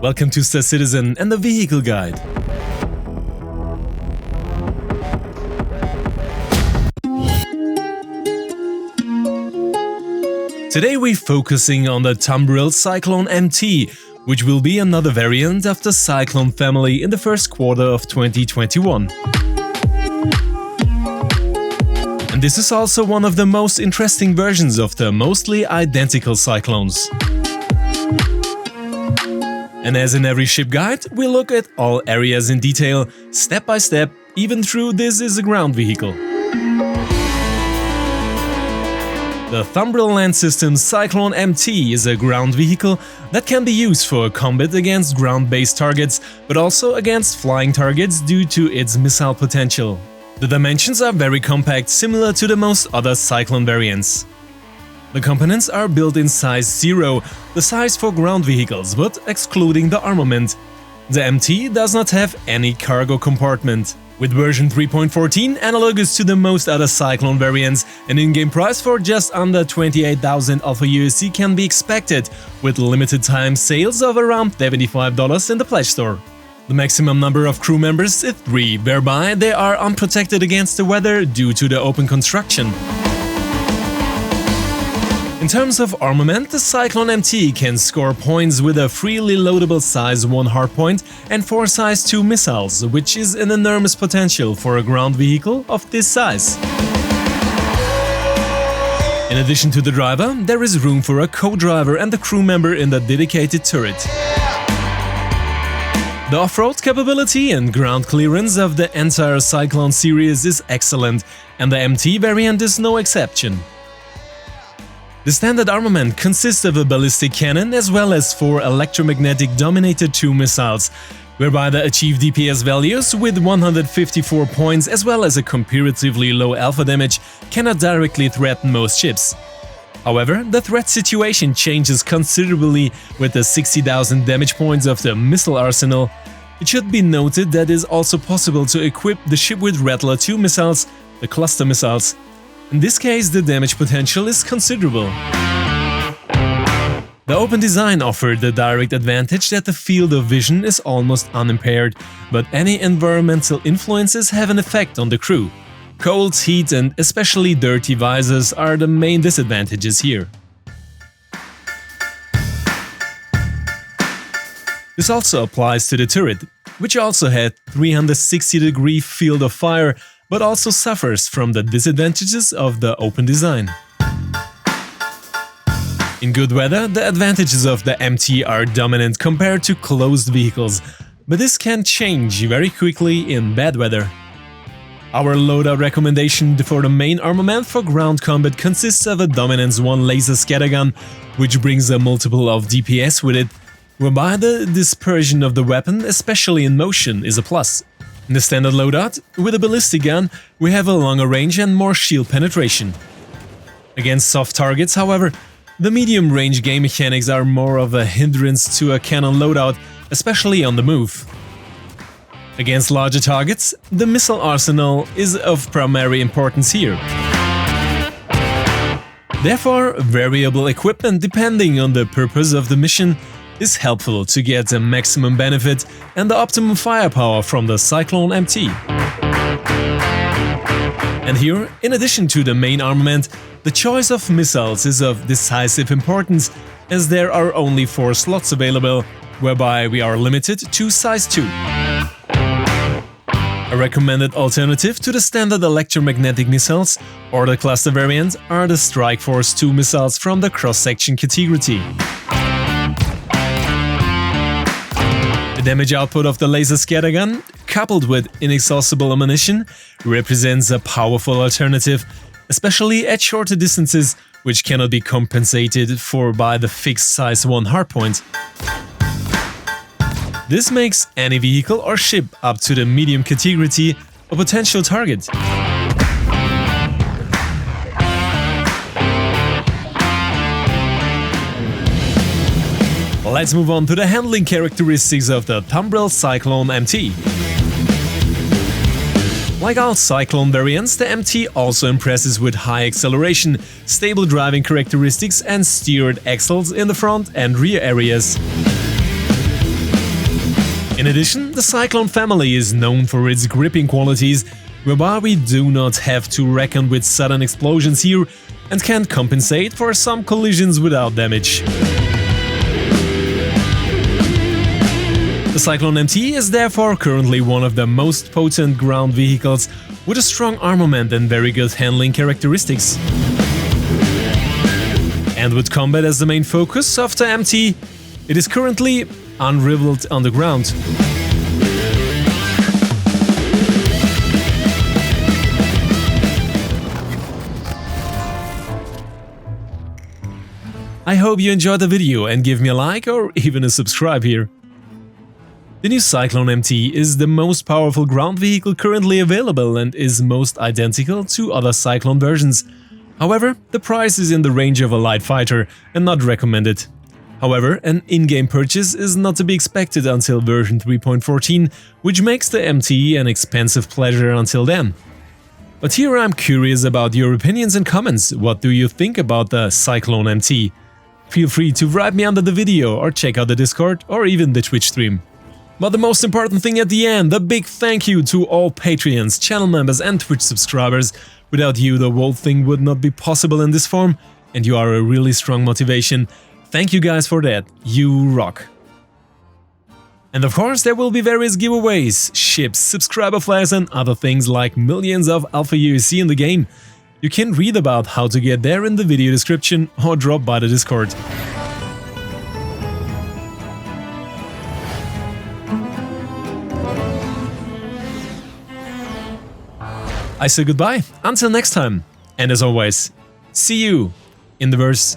Welcome to Star Citizen and the Vehicle Guide. Today we're focusing on the Tumbril Cyclone MT, which will be another variant of the Cyclone family in the first quarter of 2021. And this is also one of the most interesting versions of the mostly identical Cyclones. And as in every ship guide, we look at all areas in detail, step by step, even through this is a ground vehicle. The Tumbril Land Systems Cyclone MT is a ground vehicle that can be used for combat against ground-based targets, but also against flying targets due to its missile potential. The dimensions are very compact, similar to the most other Cyclone variants. The components are built in size 0, the size for ground vehicles, but excluding the armament. The MT does not have any cargo compartment. With version 3.14, analogous to the most other Cyclone variants, an in-game price for just under 28,000 Alpha USD can be expected, with limited time sales of around $75 in the Pledge Store. The maximum number of crew members is 3, whereby they are unprotected against the weather due to the open construction. In terms of armament, the Cyclone MT can score points with a freely loadable size 1 hardpoint and 4 size 2 missiles, which is an enormous potential for a ground vehicle of this size. In addition to the driver, there is room for a co-driver and a crew member in the dedicated turret. The off-road capability and ground clearance of the entire Cyclone series is excellent, and the MT variant is no exception. The standard armament consists of a ballistic cannon as well as 4 electromagnetic dominated 2 missiles, whereby the achieved DPS values with 154 points as well as a comparatively low alpha damage cannot directly threaten most ships. However, the threat situation changes considerably with the 60,000 damage points of the missile arsenal. It should be noted that it is also possible to equip the ship with Rattler 2 missiles, the cluster missiles. In this case, the damage potential is considerable. The open design offered the direct advantage that the field of vision is almost unimpaired, but any environmental influences have an effect on the crew. Cold, heat and especially dirty visors are the main disadvantages here. This also applies to the turret, which also had 360-degree field of fire, but also suffers from the disadvantages of the open design. In good weather, the advantages of the MT are dominant compared to closed vehicles, but this can change very quickly in bad weather. Our loadout recommendation for the main armament for ground combat consists of a Dominance 1 laser scattergun, which brings a multiple of DPS with it, whereby the dispersion of the weapon, especially in motion, is a plus. In the standard loadout, with a ballistic gun, we have a longer range and more shield penetration. Against soft targets, however, the medium-range game mechanics are more of a hindrance to a cannon loadout, especially on the move. Against larger targets, the missile arsenal is of primary importance here. Therefore, variable equipment depending on the purpose of the mission is helpful to get a maximum benefit and the optimum firepower from the Cyclone MT. And here, in addition to the main armament, the choice of missiles is of decisive importance, as there are only 4 slots available, whereby we are limited to size 2. A recommended alternative to the standard electromagnetic missiles or the cluster variant are the Strike Force 2 missiles from the cross-section category. The damage output of the laser scattergun, coupled with inexhaustible ammunition, represents a powerful alternative, especially at shorter distances, which cannot be compensated for by the fixed size 1 hardpoint. This makes any vehicle or ship up to the medium category a potential target. Let's move on to the handling characteristics of the Tumbril Cyclone MT. Like all Cyclone variants, the MT also impresses with high acceleration, stable driving characteristics and steered axles in the front and rear areas. In addition, the Cyclone family is known for its gripping qualities, whereby we do not have to reckon with sudden explosions here and can compensate for some collisions without damage. The Cyclone MT is therefore currently one of the most potent ground vehicles with a strong armament and very good handling characteristics. And with combat as the main focus of the MT, it is currently unrivaled on the ground. I hope you enjoyed the video and give me a like or even a subscribe here. The new Cyclone MT is the most powerful ground vehicle currently available and is most identical to other Cyclone versions. However, the price is in the range of a light fighter and not recommended. However, an in-game purchase is not to be expected until version 3.14, which makes the MT an expensive pleasure until then. But here I'm curious about your opinions and comments. What do you think about the Cyclone MT? Feel free to write me under the video or check out the Discord or even the Twitch stream. But the most important thing at the end, a big thank you to all Patreons, channel members and Twitch subscribers. Without you, the whole thing would not be possible in this form, and you are a really strong motivation. Thank you guys for that, you rock! And of course there will be various giveaways, ships, subscriber flags and other things like millions of Alpha UAC in the game. You can read about how to get there in the video description or drop by the Discord. I say goodbye, until next time, and as always, see you in the verse.